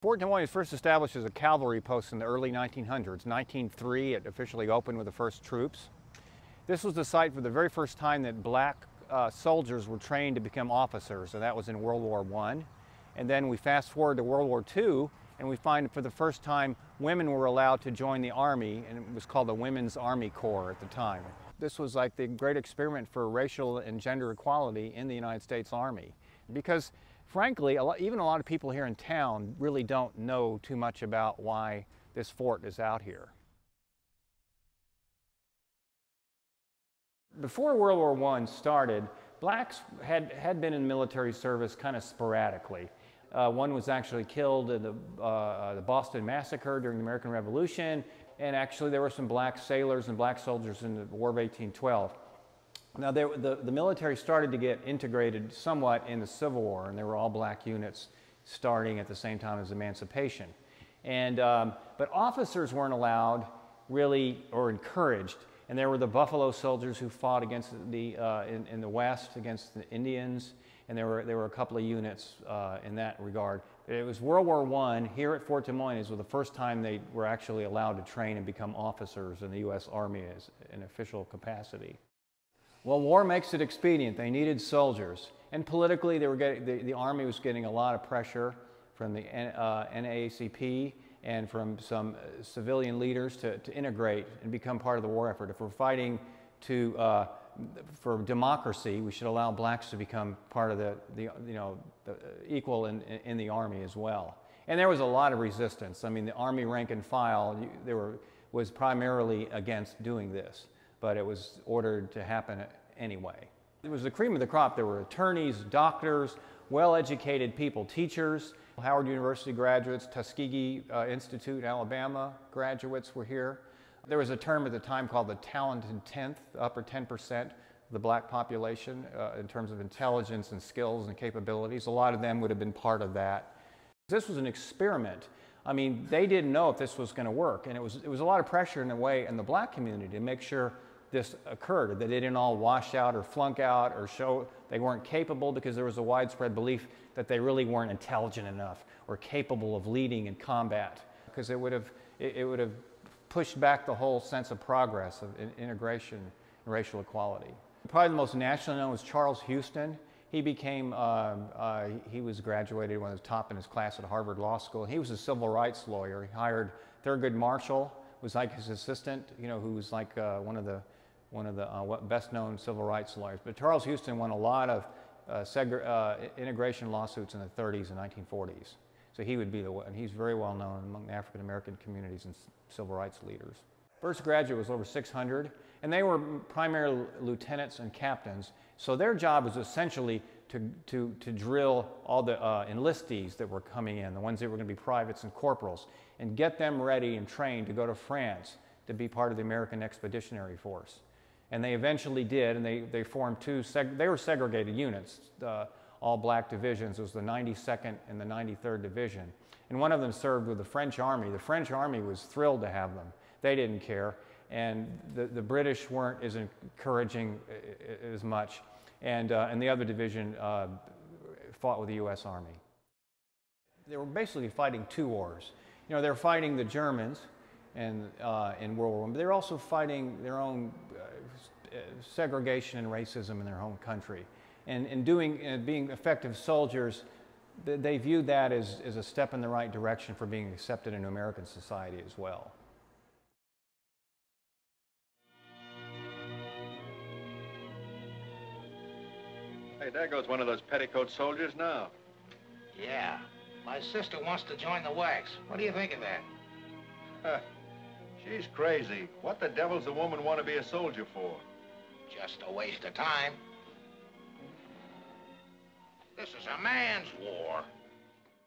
Fort Des Moines was first established as a cavalry post in the early 1900s. 1903, it officially opened with the first troops. This was the site for the very first time that black soldiers were trained to become officers, and that was in World War I. And then we fast forward to World War II, and we find for the first time women were allowed to join the Army, and it was called the Women's Army Corps at the time. This was like the great experiment for racial and gender equality in the United States Army. Because frankly, even a lot of people here in town really don't know too much about why this fort is out here. Before World War I started, blacks had been in military service kind of sporadically. One was actually killed in the Boston Massacre during the American Revolution, and actually there were some black sailors and black soldiers in the War of 1812. Now, the military started to get integrated somewhat in the Civil War, and there were all black units starting at the same time as emancipation. But officers weren't allowed really, or encouraged. And there were the Buffalo Soldiers who fought against in the West against the Indians, and there were a couple of units in that regard. It was World War I here at Fort Des Moines was the first time they were actually allowed to train and become officers in the U.S. Army as an official capacity. Well, war makes it expedient. They needed soldiers, and politically, the Army was getting a lot of pressure from the NAACP and from some civilian leaders to integrate and become part of the war effort. If we're fighting for democracy, we should allow blacks to become part of the equal in the Army as well. And there was a lot of resistance. I mean, the Army rank and file was primarily against doing this, but it was ordered to happen anyway. It was the cream of the crop. There were attorneys, doctors, well-educated people, teachers, Howard University graduates, Tuskegee Institute, Alabama graduates were here. There was a term at the time called the talented 10th, the upper 10% of the black population in terms of intelligence and skills and capabilities. A lot of them would have been part of that. This was an experiment. I mean, they didn't know if this was going to work, and it was a lot of pressure in a way in the black community to make sure this occurred, that they didn't all wash out or flunk out or show they weren't capable, because there was a widespread belief that they really weren't intelligent enough or capable of leading in combat, because it would have pushed back the whole sense of progress of integration and racial equality. Probably the most nationally known was Charles Houston. He became, he was graduated one of the top in his class at Harvard Law School. He was a civil rights lawyer. He hired Thurgood Marshall, was like his assistant, who was like one of the best-known civil rights lawyers. But Charles Houston won a lot of integration lawsuits in the 30s and 1940s. So he would be the one, and he's very well known among the African-American communities and civil rights leaders. First graduate was over 600, and they were primarily lieutenants and captains. So their job was essentially to drill all the enlistees that were coming in, the ones that were going to be privates and corporals, and get them ready and trained to go to France to be part of the American Expeditionary Force. And they eventually did, and they formed they were segregated units, all black divisions. It was the 92nd and the 93rd Division. And one of them served with the French Army. The French Army was thrilled to have them. They didn't care. And the British weren't as encouraging as much. And the other division fought with the U.S. Army. They were basically fighting two wars. They were fighting the Germans in World War I, but they're also fighting their own segregation and racism in their home country. And being effective soldiers, they viewed that as a step in the right direction for being accepted into American society as well. Hey, there goes one of those petticoat soldiers now. Yeah. My sister wants to join the WAAC. What do you think of that? She's crazy. What the devil's a woman want to be a soldier for? Just a waste of time. This is a man's war.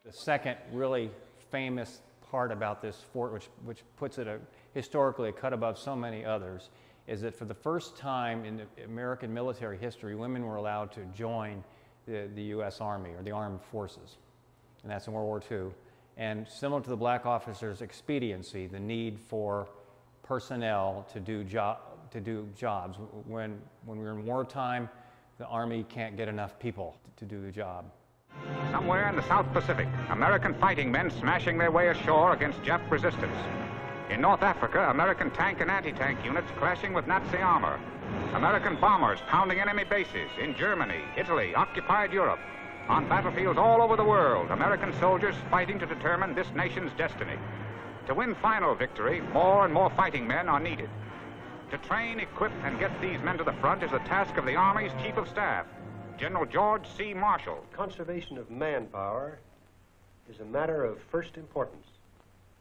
The second really famous part about this fort, which puts it historically a cut above so many others, is that for the first time in American military history, women were allowed to join the U.S. Army or the armed forces. And that's in World War II. And similar to the black officers' expediency, the need for personnel to do jobs. When we're in wartime, the Army can't get enough people to do the job. Somewhere in the South Pacific, American fighting men smashing their way ashore against Jap resistance. In North Africa, American tank and anti-tank units clashing with Nazi armor. American bombers pounding enemy bases in Germany, Italy, occupied Europe. On battlefields all over the world, American soldiers fighting to determine this nation's destiny. To win final victory, more and more fighting men are needed. To train, equip, and get these men to the front is the task of the Army's Chief of Staff, General George C. Marshall. Conservation of manpower is a matter of first importance.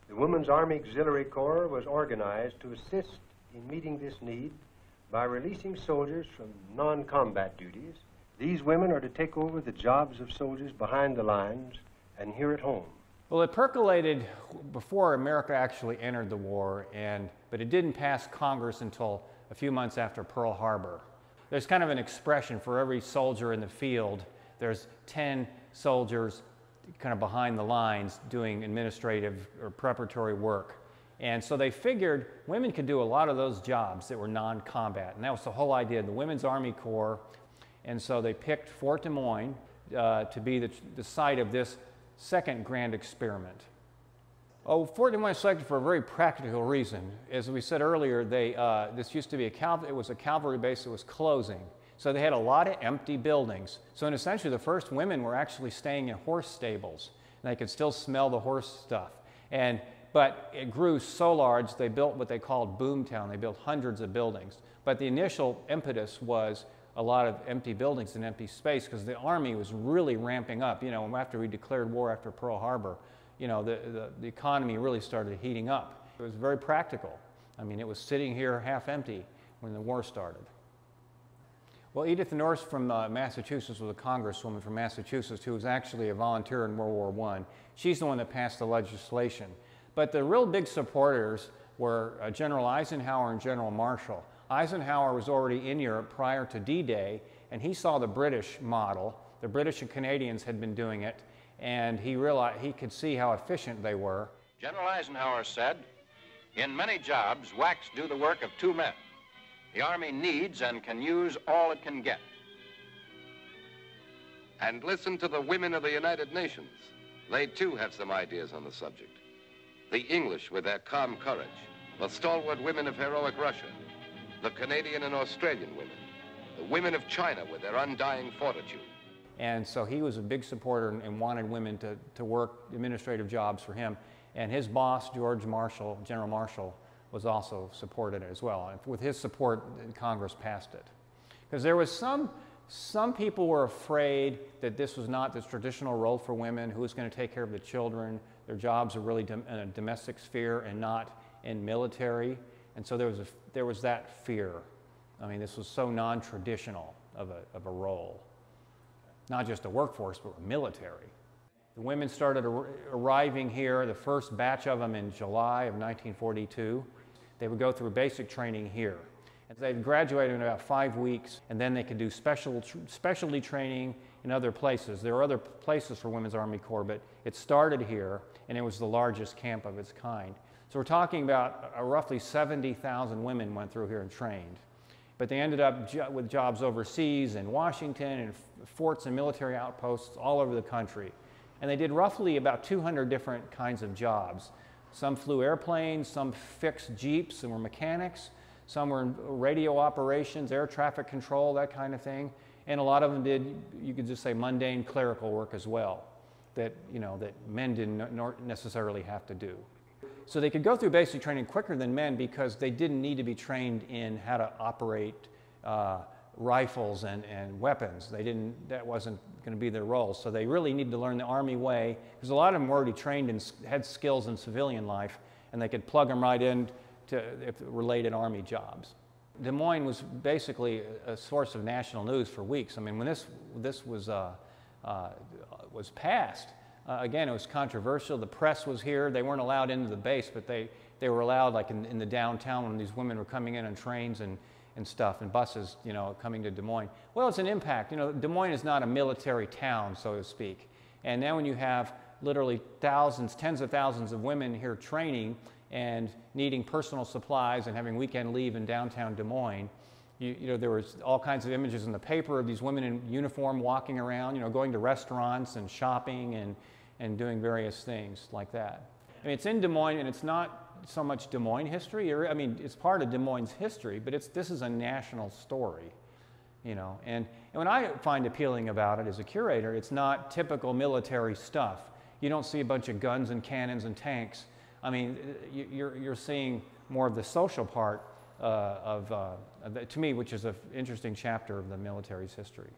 The Women's Army Auxiliary Corps was organized to assist in meeting this need by releasing soldiers from non-combat duties. These women are to take over the jobs of soldiers behind the lines and here at home. Well, it percolated before America actually entered the war, but it didn't pass Congress until a few months after Pearl Harbor. There's kind of an expression for every soldier in the field, there's 10 soldiers kind of behind the lines doing administrative or preparatory work. And so they figured women could do a lot of those jobs that were non-combat. And that was the whole idea of the Women's Army Corps. And so they picked Fort Des Moines to be the site of this second grand experiment. Oh, Fort Des Moines was selected for a very practical reason. As we said earlier, this used to be it was a cavalry base that was closing. So they had a lot of empty buildings. So essentially the first women were actually staying in horse stables. And they could still smell the horse stuff. But it grew so large, they built what they called Boomtown. They built hundreds of buildings. But the initial impetus was a lot of empty buildings and empty space because the Army was really ramping up. You know, after we declared war after Pearl Harbor, you know, the economy really started heating up. It was very practical. I mean, it was sitting here half empty when the war started. Well, Edith Norris from Massachusetts was a congresswoman from Massachusetts who was actually a volunteer in World War I. She's the one that passed the legislation. But the real big supporters were General Eisenhower and General Marshall. Eisenhower was already in Europe prior to D-Day, and he saw the British model. The British and Canadians had been doing it, and he realized he could see how efficient they were. General Eisenhower said, "In many jobs, WAACs do the work of two men. The Army needs and can use all it can get." And listen to the women of the United Nations. They too have some ideas on the subject. The English with their calm courage, the stalwart women of heroic Russia, the Canadian and Australian women, the women of China with their undying fortitude. And so he was a big supporter and wanted women to work administrative jobs for him. And his boss, George Marshall, General Marshall, was also supported it as well. And with his support, Congress passed it. Because there was some people were afraid that this was not the traditional role for women, who was going to take care of the children. Their jobs are really in a domestic sphere and not in military. And so there was that fear. I mean, this was so non-traditional of a role. Not just a workforce, but military. The women started arriving here, the first batch of them in July of 1942. They would go through basic training here. And they'd graduate in about 5 weeks, and then they could do specialty training in other places. There are other places for Women's Army Corps, but it started here, and it was the largest camp of its kind. So we're talking about roughly 70,000 women went through here and trained. But they ended up with jobs overseas in Washington and forts and military outposts all over the country. And they did roughly about 200 different kinds of jobs. Some flew airplanes, some fixed jeeps and were mechanics, some were in radio operations, air traffic control, that kind of thing. And a lot of them did, you could just say, mundane clerical work as well, that men didn't necessarily have to do. So they could go through basic training quicker than men because they didn't need to be trained in how to operate rifles and weapons. That wasn't going to be their role. So they really needed to learn the Army way, because a lot of them were already trained and had skills in civilian life, and they could plug them right in to related Army jobs. Des Moines was basically a source of national news for weeks. I mean, when this was passed, again, it was controversial. The press was here. They weren't allowed into the base, but they were allowed, like in the downtown, when these women were coming in on trains and stuff, and buses, coming to Des Moines. Well, it's an impact. Des Moines is not a military town, so to speak. And now when you have literally thousands, tens of thousands of women here training and needing personal supplies and having weekend leave in downtown Des Moines, You know, there was all kinds of images in the paper of these women in uniform walking around, you know, going to restaurants and shopping and doing various things like that. I mean, it's in Des Moines, and it's not so much Des Moines history. I mean, it's part of Des Moines history, but this is a national story, you know. And what I find appealing about it as a curator, it's not typical military stuff. You don't see a bunch of guns and cannons and tanks. I mean, you're seeing more of the social part to me, which is an interesting chapter of the military's history.